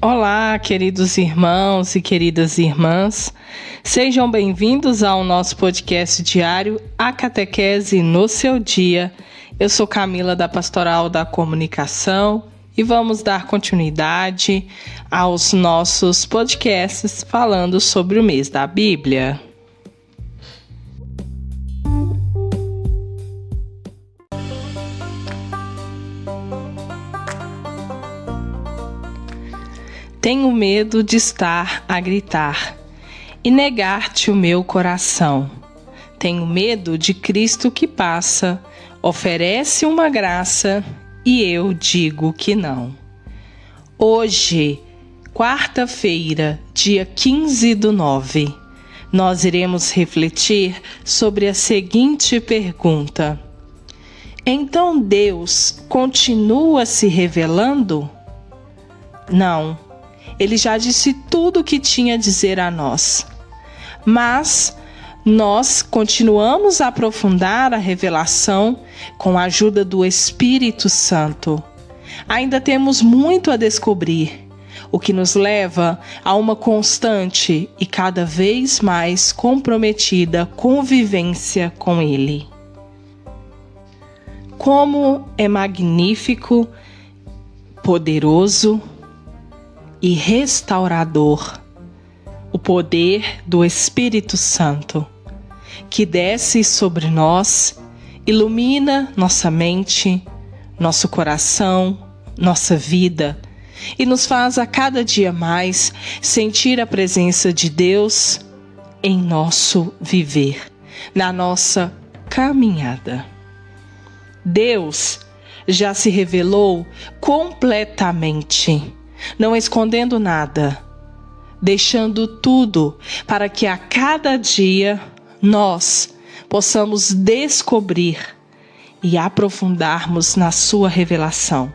Olá, queridos irmãos e queridas irmãs, sejam bem-vindos ao nosso podcast diário, A Catequese no Seu Dia. Eu sou Camila da Pastoral da Comunicação e vamos dar continuidade aos nossos podcasts falando sobre o mês da Bíblia. Tenho medo de estar a gritar e negar-te o meu coração. Tenho medo de Cristo que passa, oferece uma graça e eu digo que não. Hoje, quarta-feira, dia 15/9, nós iremos refletir sobre a seguinte pergunta: então Deus continua se revelando? Não. Ele já disse tudo o que tinha a dizer a nós. Mas nós continuamos a aprofundar a revelação com a ajuda do Espírito Santo. Ainda temos muito a descobrir, o que nos leva a uma constante e cada vez mais comprometida convivência com Ele. Como é magnífico, poderoso e restaurador o poder do Espírito Santo, que desce sobre nós, ilumina nossa mente, nosso coração, nossa vida e nos faz a cada dia mais sentir a presença de Deus em nosso viver, na nossa caminhada. Deus já se revelou completamente, não escondendo nada, deixando tudo para que a cada dia nós possamos descobrir e aprofundarmos na sua revelação,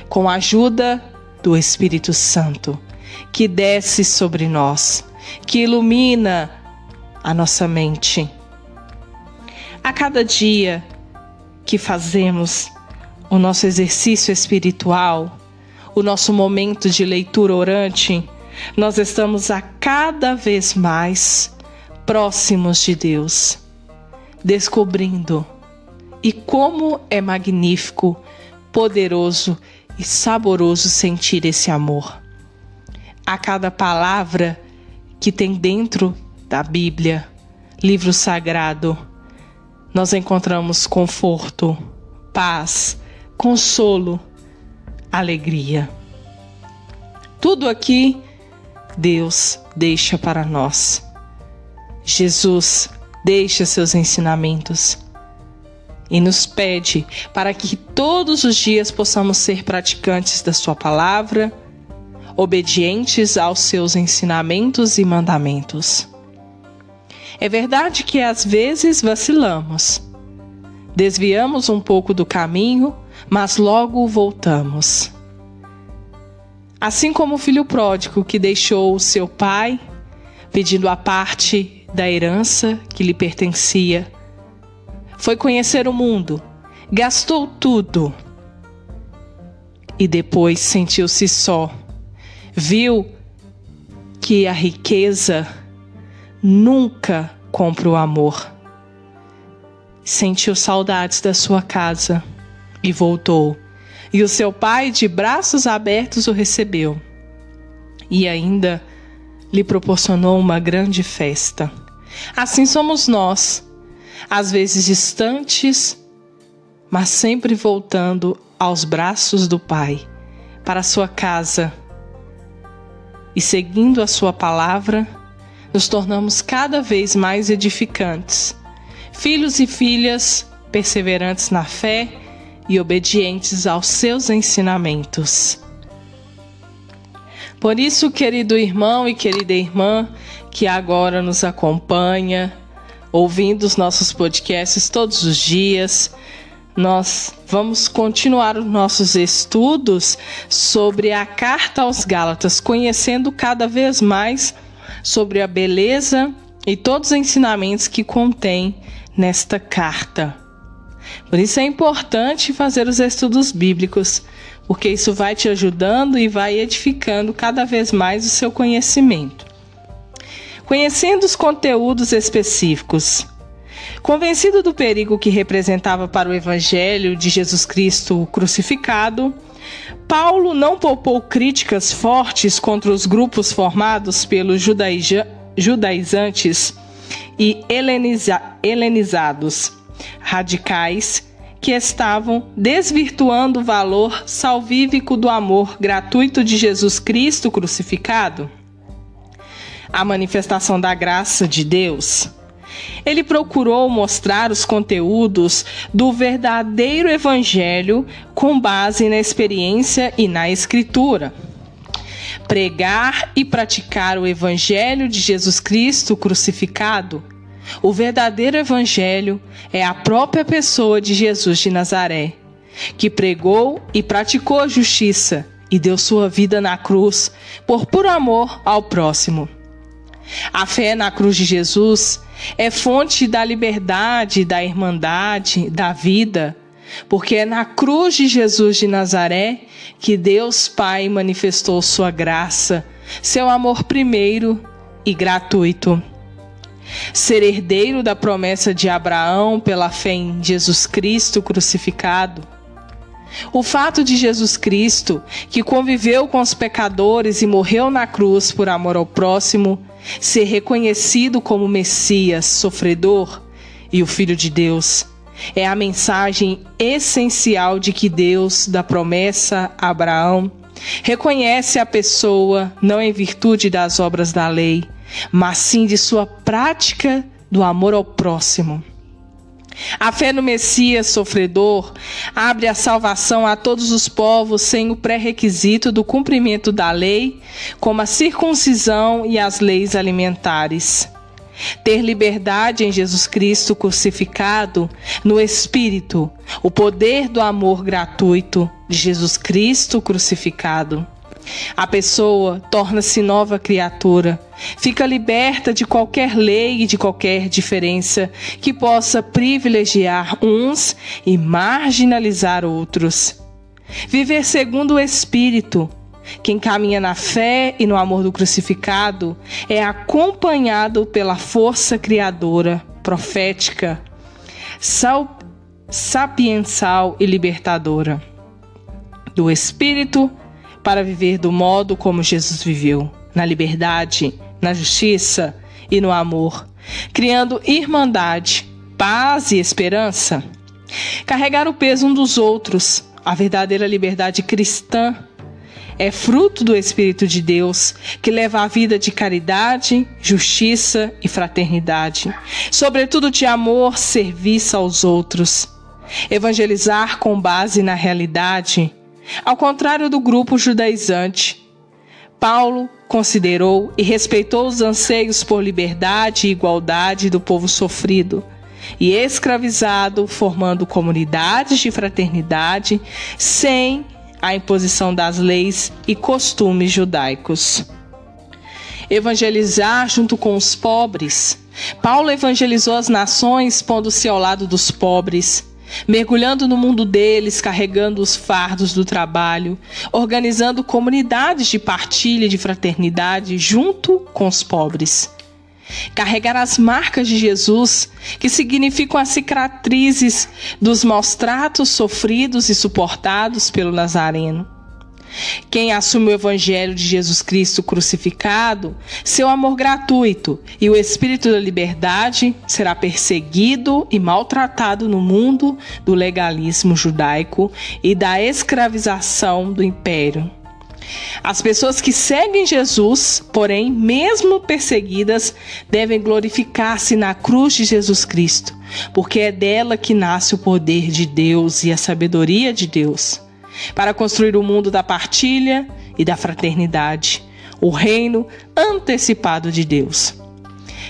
com a ajuda do Espírito Santo, que desce sobre nós, que ilumina a nossa mente. A cada dia que fazemos o nosso exercício espiritual, o nosso momento de leitura orante, nós estamos a cada vez mais próximos de Deus, descobrindo e como é magnífico, poderoso e saboroso sentir esse amor. A cada palavra que tem dentro da Bíblia, livro sagrado, nós encontramos conforto, paz, consolo, alegria. Tudo aqui Deus deixa para nós. Jesus deixa seus ensinamentos e nos pede para que todos os dias possamos ser praticantes da sua palavra, obedientes aos seus ensinamentos e mandamentos. É verdade que às vezes vacilamos, desviamos um pouco do caminho, mas logo voltamos. Assim como o filho pródigo que deixou o seu pai, pedindo a parte da herança que lhe pertencia, foi conhecer o mundo, gastou tudo e depois sentiu-se só. Viu que a riqueza nunca compra o amor. Sentiu saudades da sua casa e voltou. E o seu pai, de braços abertos, o recebeu. E ainda lhe proporcionou uma grande festa. Assim somos nós, às vezes distantes, mas sempre voltando aos braços do Pai, para a sua casa. E seguindo a sua palavra, nos tornamos cada vez mais edificantes, filhos e filhas perseverantes na fé e obedientes aos seus ensinamentos. Por isso, querido irmão e querida irmã que agora nos acompanha, ouvindo os nossos podcasts todos os dias, nós vamos continuar os nossos estudos sobre a Carta aos Gálatas, conhecendo cada vez mais sobre a beleza e todos os ensinamentos que contém nesta carta. Por isso é importante fazer os estudos bíblicos, porque isso vai te ajudando e vai edificando cada vez mais o seu conhecimento. Conhecendo os conteúdos específicos. Convencido do perigo que representava para o Evangelho de Jesus Cristo crucificado, Paulo não poupou críticas fortes contra os grupos formados pelos judaizantes e helenizados radicais que estavam desvirtuando o valor salvífico do amor gratuito de Jesus Cristo crucificado, a manifestação da graça de Deus. Ele procurou mostrar os conteúdos do verdadeiro Evangelho com base na experiência e na Escritura. Pregar e praticar o Evangelho de Jesus Cristo crucificado. O verdadeiro Evangelho é a própria pessoa de Jesus de Nazaré, que pregou e praticou a justiça e deu sua vida na cruz por puro amor ao próximo. A fé na cruz de Jesus é fonte da liberdade, da irmandade, da vida, porque é na cruz de Jesus de Nazaré que Deus Pai manifestou sua graça, seu amor primeiro e gratuito. Ser herdeiro da promessa de Abraão pela fé em Jesus Cristo crucificado. O fato de Jesus Cristo, que conviveu com os pecadores e morreu na cruz por amor ao próximo, ser reconhecido como Messias, sofredor e o Filho de Deus, é a mensagem essencial de que Deus, da promessa a Abraão, reconhece a pessoa não em virtude das obras da lei, mas sim de sua prática do amor ao próximo. A fé no Messias sofredor abre a salvação a todos os povos sem o pré-requisito do cumprimento da lei, como a circuncisão e as leis alimentares. Ter liberdade em Jesus Cristo crucificado, no Espírito, o poder do amor gratuito de Jesus Cristo crucificado. A pessoa torna-se nova criatura, fica liberta de qualquer lei e de qualquer diferença que possa privilegiar uns e marginalizar outros. Viver segundo o Espírito, quem caminha na fé e no amor do crucificado, é acompanhado pela força criadora, profética, sapiensal e libertadora do Espírito, para viver do modo como Jesus viveu, na liberdade, na justiça e no amor, criando irmandade, paz e esperança. Carregar o peso um dos outros, a verdadeira liberdade cristã, é fruto do Espírito de Deus, que leva a vida de caridade, justiça e fraternidade, sobretudo de amor, serviço aos outros. Evangelizar com base na realidade. Ao contrário do grupo judaizante, Paulo considerou e respeitou os anseios por liberdade e igualdade do povo sofrido e escravizado, formando comunidades de fraternidade sem a imposição das leis e costumes judaicos. Evangelizar junto com os pobres. Paulo evangelizou as nações pondo-se ao lado dos pobres, mergulhando no mundo deles, carregando os fardos do trabalho, organizando comunidades de partilha e de fraternidade junto com os pobres. Carregar as marcas de Jesus, que significam as cicatrizes dos maus tratos sofridos e suportados pelo Nazareno. Quem assume o Evangelho de Jesus Cristo crucificado, seu amor gratuito e o Espírito da liberdade, será perseguido e maltratado no mundo do legalismo judaico e da escravização do império. As pessoas que seguem Jesus, porém, mesmo perseguidas, devem glorificar-se na cruz de Jesus Cristo, porque é dela que nasce o poder de Deus e a sabedoria de Deus, para construir o mundo da partilha e da fraternidade, o reino antecipado de Deus.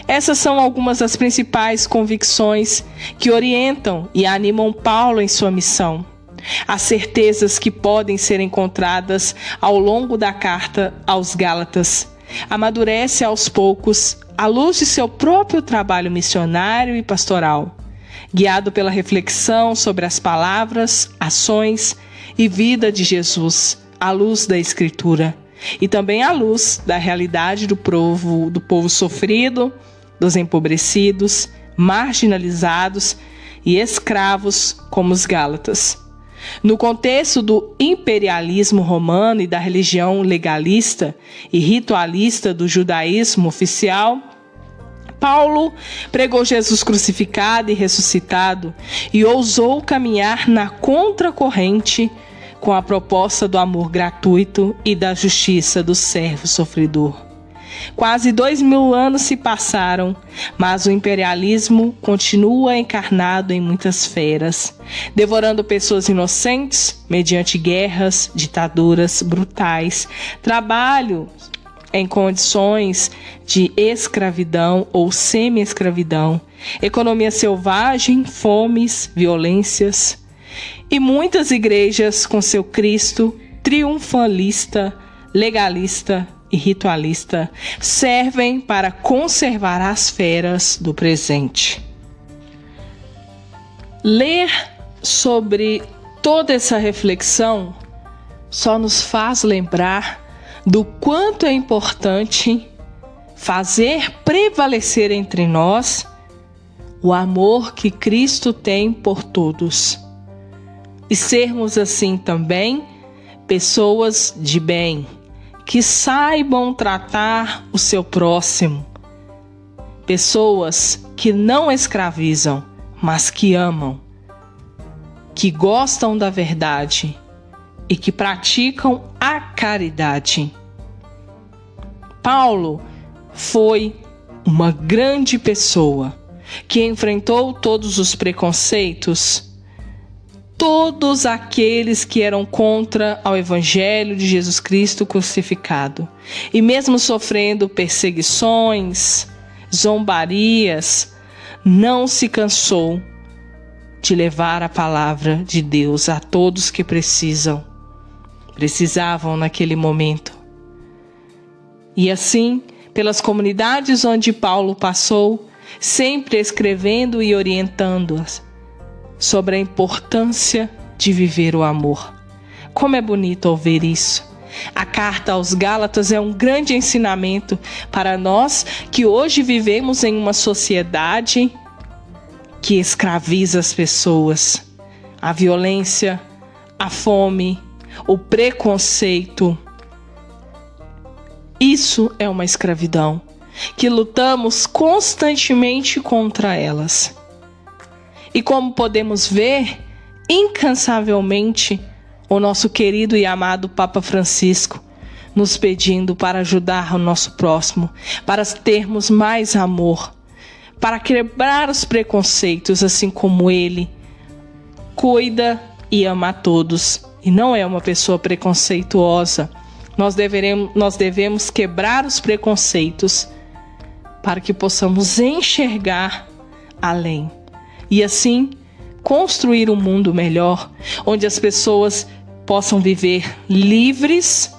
Essas são algumas das principais convicções que orientam e animam Paulo em sua missão. As certezas que podem ser encontradas ao longo da carta aos Gálatas amadurece aos poucos à luz de seu próprio trabalho missionário e pastoral, guiado pela reflexão sobre as palavras, ações e vida de Jesus, à luz da Escritura, e também à luz da realidade do povo sofrido, dos empobrecidos, marginalizados e escravos como os Gálatas. No contexto do imperialismo romano e da religião legalista e ritualista do judaísmo oficial, Paulo pregou Jesus crucificado e ressuscitado e ousou caminhar na contracorrente com a proposta do amor gratuito e da justiça do servo sofredor. Quase 2000 anos se passaram, mas o imperialismo continua encarnado em muitas feras, devorando pessoas inocentes mediante guerras, ditaduras brutais, trabalho em condições de escravidão ou semi-escravidão, economia selvagem, fomes, violências, e muitas igrejas com seu Cristo triunfalista, legalista e ritualista servem para conservar as feras do presente. Ler sobre toda essa reflexão só nos faz lembrar do quanto é importante fazer prevalecer entre nós o amor que Cristo tem por todos e sermos assim também pessoas de bem, que saibam tratar o seu próximo. Pessoas que não escravizam, mas que amam, que gostam da verdade e que praticam a caridade. Paulo foi uma grande pessoa que enfrentou todos os preconceitos, todos aqueles que eram contra ao Evangelho de Jesus Cristo crucificado. E mesmo sofrendo perseguições, zombarias, não se cansou de levar a palavra de Deus a todos que precisavam naquele momento. E assim, pelas comunidades onde Paulo passou, sempre escrevendo e orientando-as sobre a importância de viver o amor. Como é bonito ouvir isso. A carta aos Gálatas é um grande ensinamento para nós que hoje vivemos em uma sociedade que escraviza as pessoas. A violência, a fome, o preconceito. Isso é uma escravidão que lutamos constantemente contra elas. E como podemos ver, incansavelmente, o nosso querido e amado Papa Francisco nos pedindo para ajudar o nosso próximo, para termos mais amor, para quebrar os preconceitos, assim como ele cuida e ama a todos. E não é uma pessoa preconceituosa. Nós devemos quebrar os preconceitos para que possamos enxergar além. E assim, construir um mundo melhor, onde as pessoas possam viver livres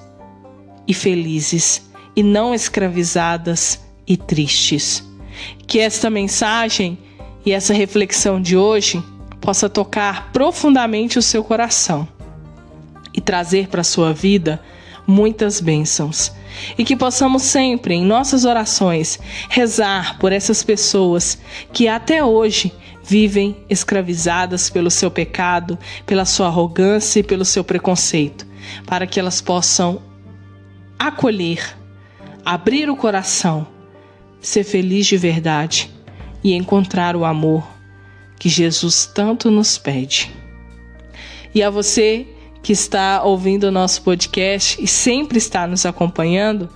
e felizes, e não escravizadas e tristes. Que esta mensagem e essa reflexão de hoje possa tocar profundamente o seu coração e trazer para a sua vida muitas bênçãos. E que possamos sempre, em nossas orações, rezar por essas pessoas que até hoje vivem escravizadas pelo seu pecado, pela sua arrogância e pelo seu preconceito, para que elas possam acolher, abrir o coração, ser feliz de verdade e encontrar o amor que Jesus tanto nos pede. E a você que está ouvindo o nosso podcast e sempre está nos acompanhando,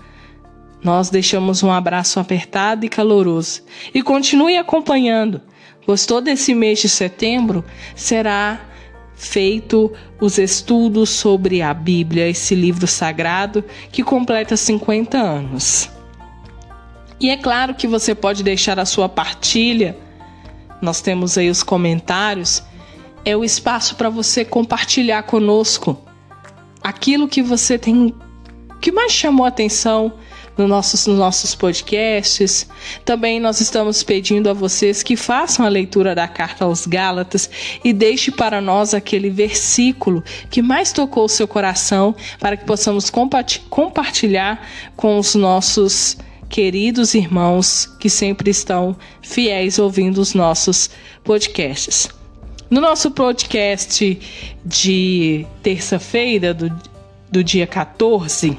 nós deixamos um abraço apertado e caloroso. E continue acompanhando. Gostou desse mês de setembro? Será feito os estudos sobre a Bíblia, esse livro sagrado que completa 50 anos. E é claro que você pode deixar a sua partilha. Nós temos aí os comentários. É o espaço para você compartilhar conosco aquilo que você tem, que mais chamou a atenção nos nossos podcasts. Também nós estamos pedindo a vocês que façam a leitura da carta aos Gálatas e deixe para nós aquele versículo que mais tocou o seu coração, para que possamos compartilhar com os nossos queridos irmãos que sempre estão fiéis ouvindo os nossos podcasts. No nosso podcast de terça-feira, do dia 14,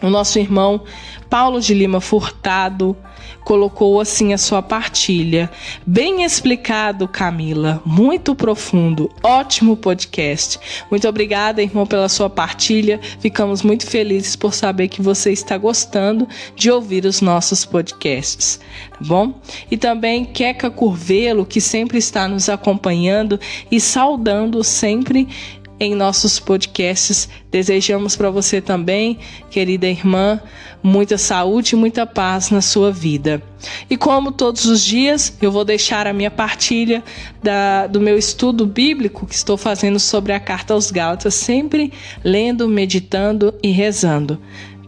o nosso irmão Paulo de Lima Furtado colocou assim a sua partilha. Bem explicado, Camila, muito profundo, ótimo podcast. Muito obrigada, irmão, pela sua partilha. Ficamos muito felizes por saber que você está gostando de ouvir os nossos podcasts, tá bom? E também Queca Curvelo, que sempre está nos acompanhando e saudando sempre em nossos podcasts. Desejamos para você também, querida irmã, muita saúde e muita paz na sua vida. E como todos os dias, eu vou deixar a minha partilha do meu estudo bíblico que estou fazendo sobre a carta aos Gálatas, sempre lendo, meditando e rezando.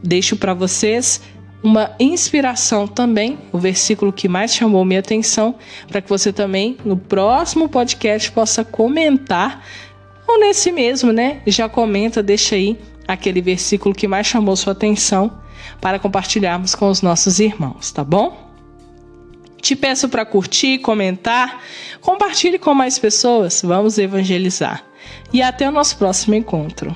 Deixo para vocês uma inspiração também, o versículo que mais chamou minha atenção, para que você também, no próximo podcast, possa comentar, ou nesse mesmo, né? Já comenta, deixa aí aquele versículo que mais chamou sua atenção para compartilharmos com os nossos irmãos, tá bom? Te peço para curtir, comentar, compartilhe com mais pessoas, vamos evangelizar. E até o nosso próximo encontro.